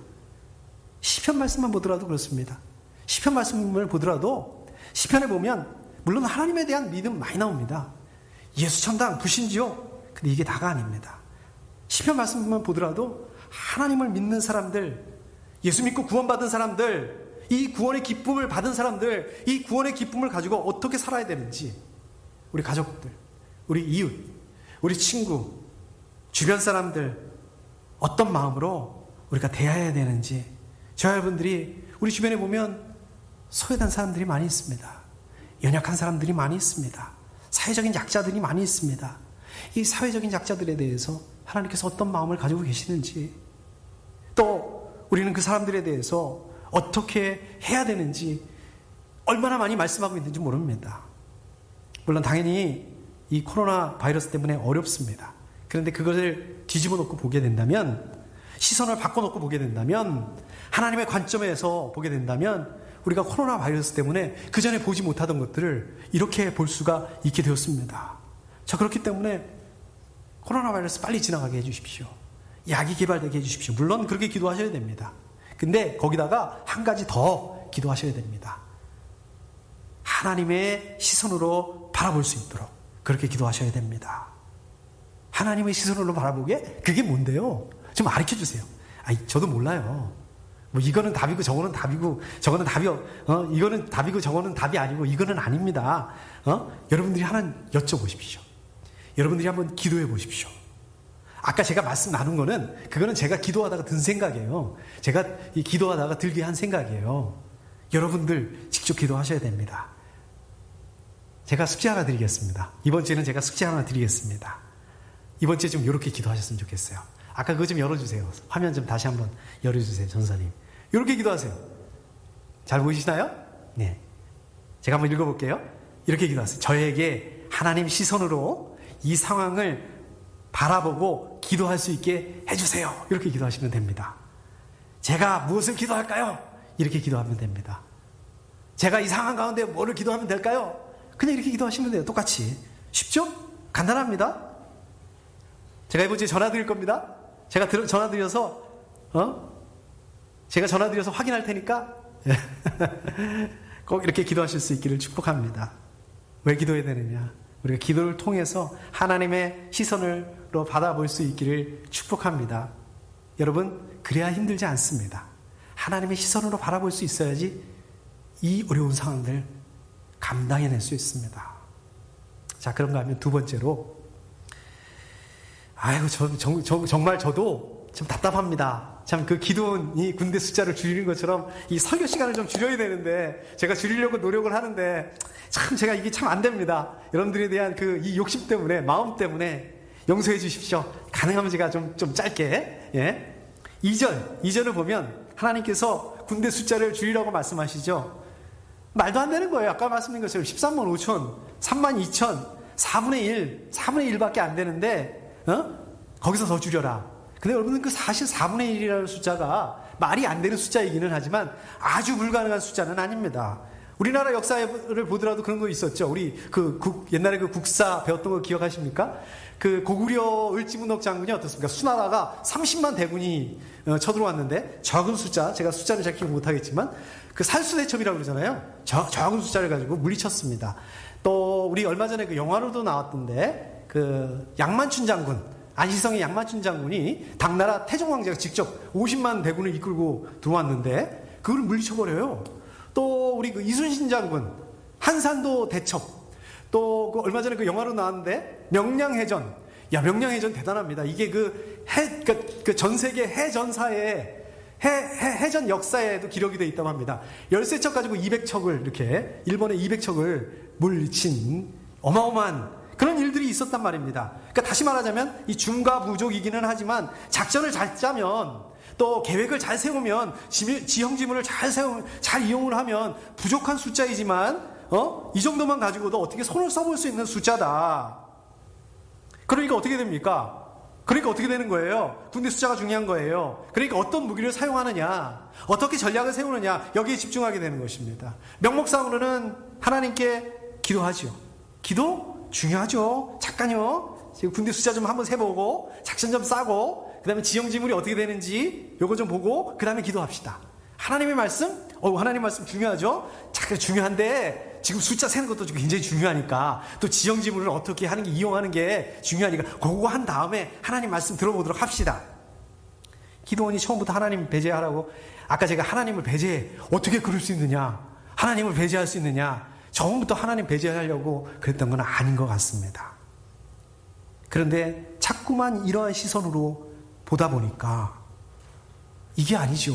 Speaker 1: 시편 말씀만 보더라도 그렇습니다. 시편 말씀을 보더라도 시편에 보면 물론 하나님에 대한 믿음 많이 나옵니다. 예수 천당 불신지옥 근데 이게 다가 아닙니다. 시편 말씀만 보더라도 하나님을 믿는 사람들, 예수 믿고 구원받은 사람들, 이 구원의 기쁨을 받은 사람들, 이 구원의 기쁨을 가지고 어떻게 살아야 되는지 우리 가족들, 우리 이웃, 우리 친구, 주변 사람들 어떤 마음으로 우리가 대해야 되는지 저와 여러분들이 우리 주변에 보면 소외된 사람들이 많이 있습니다. 연약한 사람들이 많이 있습니다. 사회적인 약자들이 많이 있습니다. 이 사회적인 약자들에 대해서 하나님께서 어떤 마음을 가지고 계시는지 또 우리는 그 사람들에 대해서 어떻게 해야 되는지 얼마나 많이 말씀하고 있는지 모릅니다. 물론 당연히 이 코로나 바이러스 때문에 어렵습니다. 그런데 그것을 뒤집어 놓고 보게 된다면 시선을 바꿔놓고 보게 된다면 하나님의 관점에서 보게 된다면 우리가 코로나 바이러스 때문에 그 전에 보지 못하던 것들을 이렇게 볼 수가 있게 되었습니다. 자, 그렇기 때문에 코로나 바이러스 빨리 지나가게 해주십시오. 약이 개발되게 해주십시오. 물론 그렇게 기도하셔야 됩니다. 근데 거기다가 한 가지 더 기도하셔야 됩니다. 하나님의 시선으로 바라볼 수 있도록 그렇게 기도하셔야 됩니다. 하나님의 시선으로 바라보게? 그게 뭔데요? 좀 가르쳐 주세요. 저도 몰라요. 뭐 이거는 답이고 저거는 답이고 저거는 답이요. 이거는 답이고 저거는 답이 아니고 이거는 아닙니다. 여러분들이 하나 여쭤보십시오. 여러분들이 한번 기도해 보십시오. 아까 제가 말씀 나눈 거는 그거는 제가 기도하다가 든 생각이에요. 제가 이 기도하다가 들게 한 생각이에요. 여러분들 직접 기도하셔야 됩니다. 제가 숙제 하나 드리겠습니다. 이번 주에는 제가 숙제 하나 드리겠습니다. 이번 주에 좀 이렇게 기도하셨으면 좋겠어요. 아까 그거 좀 열어주세요. 화면 좀 다시 한번 열어주세요, 전사님. 이렇게 기도하세요. 잘 보이시나요? 네. 제가 한번 읽어볼게요. 이렇게 기도하세요. 저에게 하나님 시선으로 이 상황을 바라보고 기도할 수 있게 해주세요. 이렇게 기도하시면 됩니다. 제가 무엇을 기도할까요? 이렇게 기도하면 됩니다. 제가 이 상황 가운데 뭐를 기도하면 될까요? 그냥 이렇게 기도하시면 돼요. 똑같이. 쉽죠? 간단합니다. 제가 이번 주에 전화 드릴 겁니다. 제가 전화 드려서 확인할 테니까 꼭 이렇게 기도하실 수 있기를 축복합니다. 왜 기도해야 되느냐? 우리가 기도를 통해서 하나님의 시선으로 받아볼 수 있기를 축복합니다. 여러분, 그래야 힘들지 않습니다. 하나님의 시선으로 바라볼 수 있어야지 이 어려운 상황들 감당해낼 수 있습니다. 자, 그런가 하면 두 번째로, 정말 저도 좀 답답합니다. 참 그 기도원이 군대 숫자를 줄이는 것처럼 이 설교 시간을 좀 줄여야 되는데 제가 줄이려고 노력을 하는데 참 제가 이게 참 안 됩니다. 여러분들에 대한 그 이 욕심 때문에, 마음 때문에 용서해 주십시오. 가능하면 제가 좀 짧게, 2절을 보면 하나님께서 군대 숫자를 줄이라고 말씀하시죠. 말도 안 되는 거예요. 아까 말씀드린 것처럼 13만 5천, 3만 2천, 4분의 1밖에 안 되는데, 거기서 더 줄여라. 근데 여러분은 그 사실 4분의 1이라는 숫자가 말이 안 되는 숫자이기는 하지만 아주 불가능한 숫자는 아닙니다. 우리나라 역사를 보더라도 그런 거 있었죠. 우리 옛날에 국사 배웠던 거 기억하십니까? 고구려 을지문덕 장군이 어떻습니까? 수나라가 30만 대군이 쳐들어왔는데 적은 숫자, 제가 숫자를 잘 기억 못하겠지만 살수대첩이라고 그러잖아요. 적은 숫자를 가지고 물리쳤습니다. 또 우리 얼마 전에 영화로도 나왔던데 양만춘 장군, 안시성의 양만춘 장군이 당나라 태종왕제가 직접 50만 대군을 이끌고 들어왔는데 그걸 물리쳐버려요. 또 우리 이순신 장군 한산도 대첩, 또 얼마 전에 영화로 나왔는데 명량해전. 명량해전 대단합니다. 이게 전 세계 해전사에 해전 역사에도 기록이 되어 있다고 합니다. 13척 가지고 200척을 이렇게 일본의 200척을 물리친 어마어마한 그런 일들이 있었단 말입니다. 그러니까 다시 말하자면 이 중과부족이기는 하지만 작전을 잘 짜면 또 계획을 잘 세우면 지형지물을 잘 이용을 하면 부족한 숫자이지만 이 정도만 가지고도 어떻게 손을 써볼 수 있는 숫자다. 그러니까 어떻게 됩니까? 그러니까 어떻게 되는 거예요? 군대 숫자가 중요한 거예요. 그러니까 어떤 무기를 사용하느냐, 어떻게 전략을 세우느냐, 여기에 집중하게 되는 것입니다. 명목상으로는 하나님께 기도하죠. 기도 중요하죠. 잠깐요. 지금 군대 숫자 좀 한번 세보고 작전 좀 짜고 그 다음에 지형지물이 어떻게 되는지 요거 좀 보고 그 다음에 기도합시다. 하나님의 말씀? 하나님 말씀 중요하죠. 잠깐 중요한데 지금 숫자 세는 것도 굉장히 중요하니까 또 지형지물을 어떻게 하는 게 이용하는 게 중요하니까 그거 한 다음에 하나님 말씀 들어보도록 합시다. 기도원이 처음부터 하나님 배제하라고 아까 제가 하나님을 배제해 어떻게 그럴 수 있느냐, 하나님을 배제할 수 있느냐, 처음부터 하나님 배제하려고 그랬던 건 아닌 것 같습니다. 그런데 자꾸만 이러한 시선으로 보다 보니까 이게 아니죠.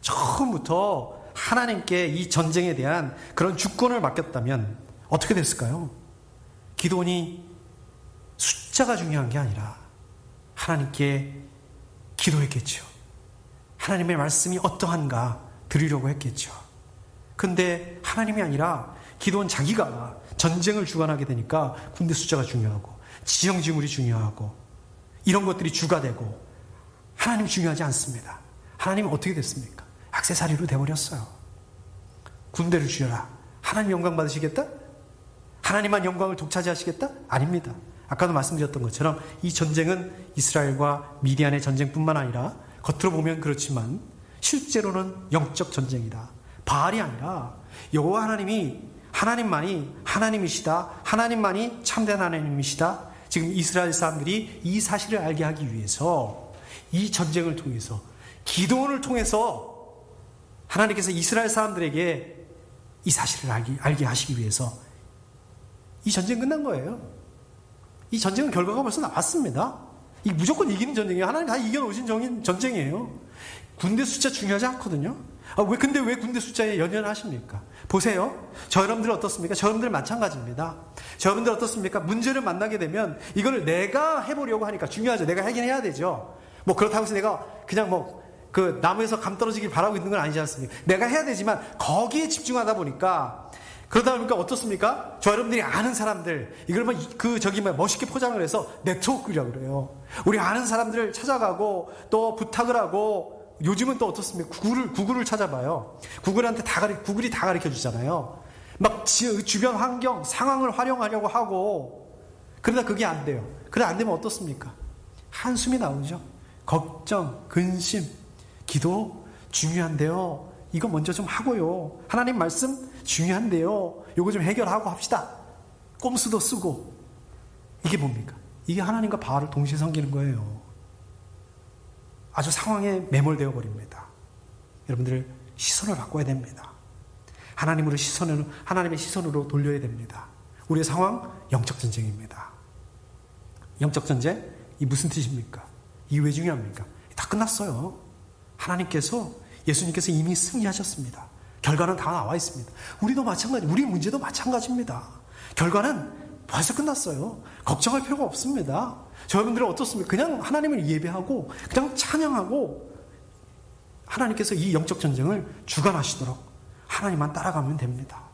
Speaker 1: 처음부터 하나님께 이 전쟁에 대한 그런 주권을 맡겼다면 어떻게 됐을까요? 기도원이 숫자가 중요한 게 아니라 하나님께 기도했겠죠. 하나님의 말씀이 어떠한가 들으려고 했겠죠. 근데 하나님이 아니라 기도원 자기가 전쟁을 주관하게 되니까 군대 숫자가 중요하고 지형지물이 중요하고 이런 것들이 주가 되고 하나님 중요하지 않습니다. 하나님은 어떻게 됐습니까? 액세서리로 돼버렸어요. 군대를 주여라. 하나님 영광 받으시겠다? 하나님만 영광을 독차지하시겠다? 아닙니다. 아까도 말씀드렸던 것처럼 이 전쟁은 이스라엘과 미디안의 전쟁뿐만 아니라 겉으로 보면 그렇지만 실제로는 영적 전쟁이다. 바알이 아니라 여호와 하나님만이 하나님이시다. 하나님만이 참된 하나님이시다. 지금 이스라엘 사람들이 이 사실을 알게 하기 위해서 이 전쟁을 통해서 기도원을 통해서 하나님께서 이스라엘 사람들에게 이 사실을 알게 하시기 위해서 이 전쟁 끝난 거예요. 이 전쟁은 결과가 벌써 나왔습니다. 이 무조건 이기는 전쟁이에요. 하나님 다 이겨놓으신 전쟁이에요. 군대 숫자 중요하지 않거든요. 근데 왜 군대 숫자에 연연하십니까? 보세요. 저 여러분들 어떻습니까? 저 여러분들 마찬가지입니다. 저 여러분들 어떻습니까? 문제를 만나게 되면 이거를 내가 해보려고 하니까 중요하죠. 내가 하긴 해야 되죠. 그렇다고 해서 내가 그냥 나무에서 감 떨어지길 바라고 있는 건 아니지 않습니까? 내가 해야 되지만 거기에 집중하다 보니까 그러다 보니까 어떻습니까? 저 여러분들이 아는 사람들 이걸 멋있게 포장을 해서 네트워크라고 그래요. 우리 아는 사람들을 찾아가고 또 부탁을 하고 요즘은 또 어떻습니까? 구글을 찾아봐요. 구글이 다 가르쳐 주잖아요. 주변 환경, 상황을 활용하려고 하고 그러다 그게 안 돼요. 그래 안 되면 어떻습니까? 한숨이 나오죠. 걱정, 근심, 기도 중요한데요. 이거 먼저 좀 하고요. 하나님 말씀 중요한데요. 이거 좀 해결하고 합시다. 꼼수도 쓰고. 이게 뭡니까? 이게 하나님과 바알을 동시에 섬기는 거예요. 아주 상황에 매몰되어 버립니다. 여러분들 시선을 바꿔야 됩니다. 하나님의 시선으로 돌려야 됩니다. 우리의 상황 영적 전쟁입니다. 영적 전쟁 이 무슨 뜻입니까? 이게 왜 중요합니까? 다 끝났어요. 예수님께서 이미 승리하셨습니다. 결과는 다 나와 있습니다. 우리도 마찬가지, 우리 문제도 마찬가지입니다. 결과는 벌써 끝났어요. 걱정할 필요가 없습니다. 여러분들은 어떻습니까? 그냥 하나님을 예배하고 그냥 찬양하고 하나님께서 이 영적 전쟁을 주관하시도록 하나님만 따라가면 됩니다.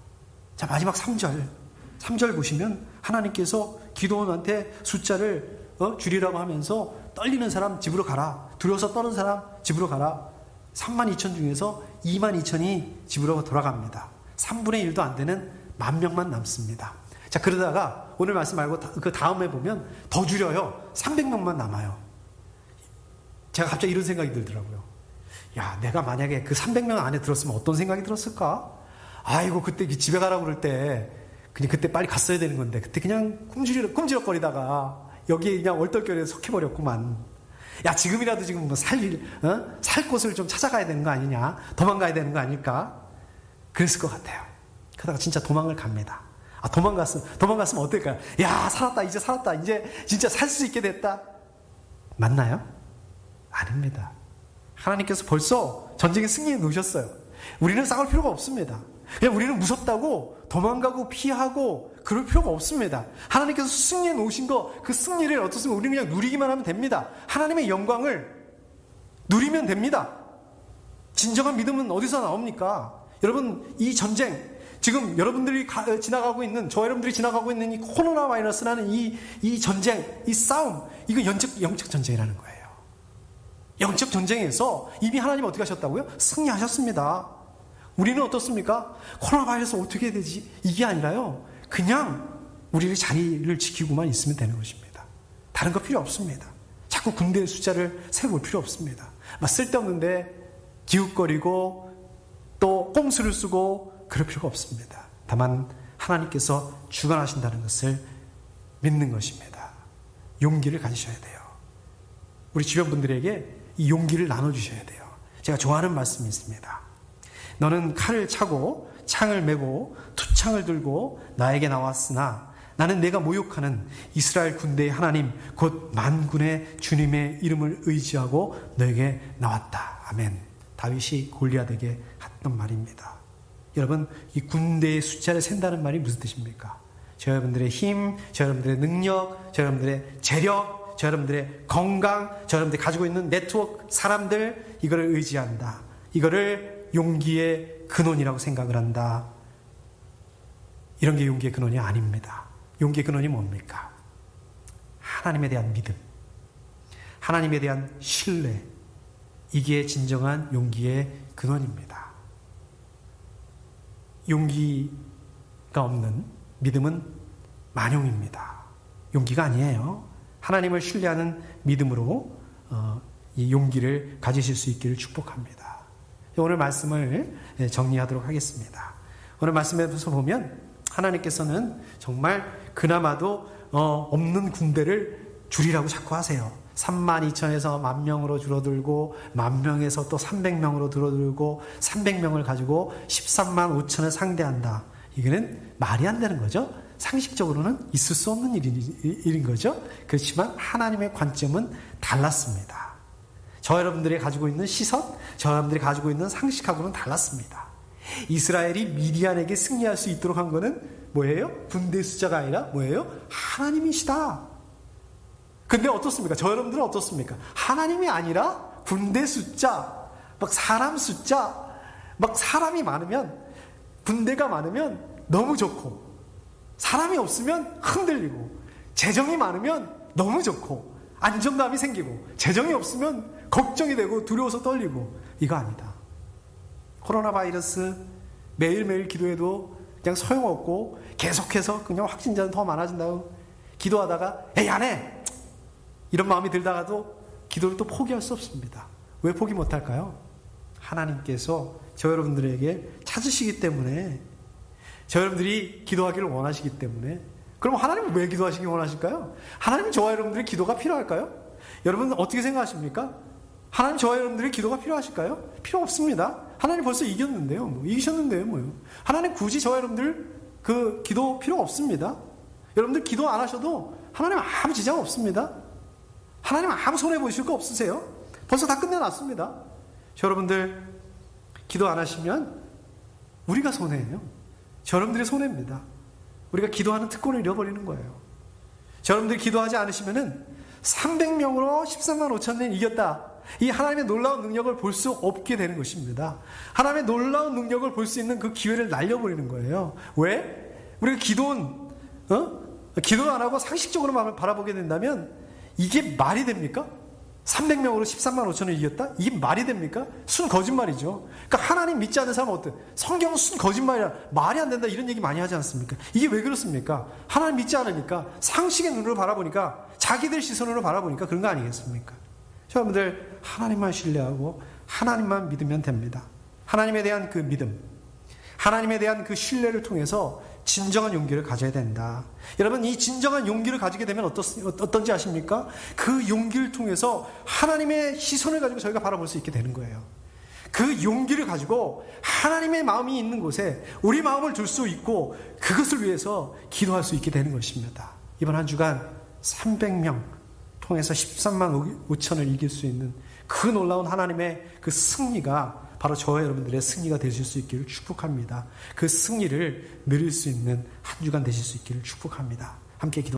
Speaker 1: 자, 마지막 3절 보시면 하나님께서 기도원한테 숫자를 줄이라고 하면서 떨리는 사람 집으로 가라. 두려워서 떠는 사람 집으로 가라. 32,000 중에서 22,000이 집으로 돌아갑니다. 3분의 1도 안 되는 10,000명만 남습니다. 자, 그러다가 오늘 말씀 말고 그 다음에 보면 더 줄여요. 300명만 남아요. 제가 갑자기 이런 생각이 들더라고요. 야, 내가 만약에 그 300명 안에 들었으면 어떤 생각이 들었을까? 아이고, 그때 집에 가라고 그럴 때 그냥 그때 빨리 갔어야 되는 건데 그때 그냥 끔지럭거리다가 여기에 그냥 얼떨결에 속해버렸구만. 야, 지금이라도 지금 뭐 살 곳을 좀 찾아가야 되는 거 아니냐? 도망가야 되는 거 아닐까? 그랬을 것 같아요. 그러다가 진짜 도망을 갑니다. 아, 도망갔으면 어떨까요? 야, 살았다. 이제 살았다. 이제 진짜 살 수 있게 됐다. 맞나요? 아닙니다. 하나님께서 벌써 전쟁에 승리해 놓으셨어요. 우리는 싸울 필요가 없습니다. 그냥 우리는 무섭다고 도망가고 피하고 그럴 필요가 없습니다. 하나님께서 승리해 놓으신 그 승리를 어떻습니까? 우리는 그냥 누리기만 하면 됩니다. 하나님의 영광을 누리면 됩니다. 진정한 믿음은 어디서 나옵니까? 여러분, 이 전쟁, 지금 여러분들이 지나가고 있는, 여러분들이 지나가고 있는 이 코로나 바이러스라는 이 전쟁, 이 싸움, 이거 영적 전쟁이라는 거예요. 영적 전쟁에서 이미 하나님 어떻게 하셨다고요? 승리하셨습니다. 우리는 어떻습니까? 코로나 바이러스 어떻게 해야 되지? 이게 아니라요. 그냥 우리의 자리를 지키고만 있으면 되는 것입니다. 다른 거 필요 없습니다. 자꾸 군대의 숫자를 세볼 필요 없습니다. 막 쓸데없는데 기웃거리고 또 꼼수를 쓰고 그럴 필요가 없습니다. 다만 하나님께서 주관하신다는 것을 믿는 것입니다. 용기를 가지셔야 돼요. 우리 주변 분들에게 이 용기를 나눠주셔야 돼요. 제가 좋아하는 말씀이 있습니다. 너는 칼을 차고 창을 메고 투창을 들고 나에게 나왔으나 나는 내가 모욕하는 이스라엘 군대의 하나님 곧 만군의 주님의 이름을 의지하고 너에게 나왔다. 아멘. 다윗이 골리앗에게 했던 말입니다. 여러분, 이 군대의 숫자를 센다는 말이 무슨 뜻입니까? 저 여러분들의 힘, 저 여러분들의 능력, 저 여러분들의 재력, 저 여러분들의 건강, 저 여러분들이 가지고 있는 네트워크, 사람들, 이거를 의지한다. 이거를 용기의 근원이라고 생각을 한다. 이런 게 용기의 근원이 아닙니다. 용기의 근원이 뭡니까? 하나님에 대한 믿음, 하나님에 대한 신뢰, 이게 진정한 용기의 근원입니다. 용기가 없는 믿음은 만용입니다. 용기가 아니에요. 하나님을 신뢰하는 믿음으로 이 용기를 가지실 수 있기를 축복합니다. 오늘 말씀을 정리하도록 하겠습니다. 오늘 말씀에서 보면 하나님께서는 정말 그나마도 없는 군대를 줄이라고 자꾸 하세요. 32,000에서 10,000명으로 줄어들고 10,000명에서 또 300명으로 줄어들고 300명을 가지고 135,000을 상대한다. 이거는 말이 안 되는 거죠. 상식적으로는 있을 수 없는 일인 거죠. 그렇지만 하나님의 관점은 달랐습니다. 저 여러분들이 가지고 있는 시선, 저 여러분들이 가지고 있는 상식하고는 달랐습니다. 이스라엘이 미디안에게 승리할 수 있도록 한 거는 뭐예요? 군대 숫자가 아니라 뭐예요? 하나님이시다. 근데 어떻습니까? 저 여러분들은 어떻습니까? 하나님이 아니라 군대 숫자, 막 사람 숫자, 막 사람이 많으면, 군대가 많으면 너무 좋고, 사람이 없으면 흔들리고, 재정이 많으면 너무 좋고, 안정감이 생기고, 재정이 없으면 걱정이 되고 두려워서 떨리고, 이거 아니다. 코로나 바이러스 매일매일 기도해도 그냥 소용없고 계속해서 그냥 확진자는 더 많아진다고 기도하다가 에이 안 해! 이런 마음이 들다가도 기도를 또 포기할 수 없습니다. 왜 포기 못할까요? 하나님께서 저 여러분들에게 찾으시기 때문에, 저 여러분들이 기도하기를 원하시기 때문에. 그럼 하나님은 왜 기도하시기 원하실까요? 하나님은 저와 여러분들의 기도가 필요할까요? 여러분 어떻게 생각하십니까? 하나님 저와 여러분들의 기도가 필요하실까요? 필요 없습니다. 하나님 벌써 이겼는데요. 이기셨는데요. 뭐요? 하나님 굳이 저와 여러분들 그 기도 필요 없습니다. 여러분들 기도 안 하셔도 하나님 아무 지장 없습니다. 하나님 아무 손해보실 거 없으세요. 벌써 다 끝내놨습니다. 여러분들 기도 안 하시면 우리가 손해예요. 여러분들의 손해입니다. 우리가 기도하는 특권을 잃어버리는 거예요. 여러분들이 기도하지 않으시면은 300명으로 135,000을 이겼다. 이 하나님의 놀라운 능력을 볼 수 없게 되는 것입니다. 하나님의 놀라운 능력을 볼 수 있는 그 기회를 날려버리는 거예요. 왜? 우리가 기도는 기도 안 하고 상식적으로만 바라보게 된다면 이게 말이 됩니까? 300명으로 13만 5천을 이겼다? 이게 말이 됩니까? 순 거짓말이죠. 그러니까 하나님 믿지 않는 사람은 어때? 성경은 순 거짓말이야. 말이 안 된다. 이런 얘기 많이 하지 않습니까? 이게 왜 그렇습니까? 하나님 믿지 않으니까 상식의 눈으로 바라보니까 자기들 시선으로 바라보니까 그런 거 아니겠습니까? 여러분들 하나님만 신뢰하고 하나님만 믿으면 됩니다. 하나님에 대한 그 믿음, 하나님에 대한 그 신뢰를 통해서 진정한 용기를 가져야 된다. 여러분, 이 진정한 용기를 가지게 되면 어떤지 아십니까? 그 용기를 통해서 하나님의 시선을 가지고 저희가 바라볼 수 있게 되는 거예요. 그 용기를 가지고 하나님의 마음이 있는 곳에 우리 마음을 둘 수 있고 그것을 위해서 기도할 수 있게 되는 것입니다. 이번 한 주간 300명 통해서 13만 5천을 이길 수 있는 그 놀라운 하나님의 그 승리가 바로 저와 여러분들의 승리가 되실 수 있기를 축복합니다. 그 승리를 누릴 수 있는 한 주간 되실 수 있기를 축복합니다. 함께 기도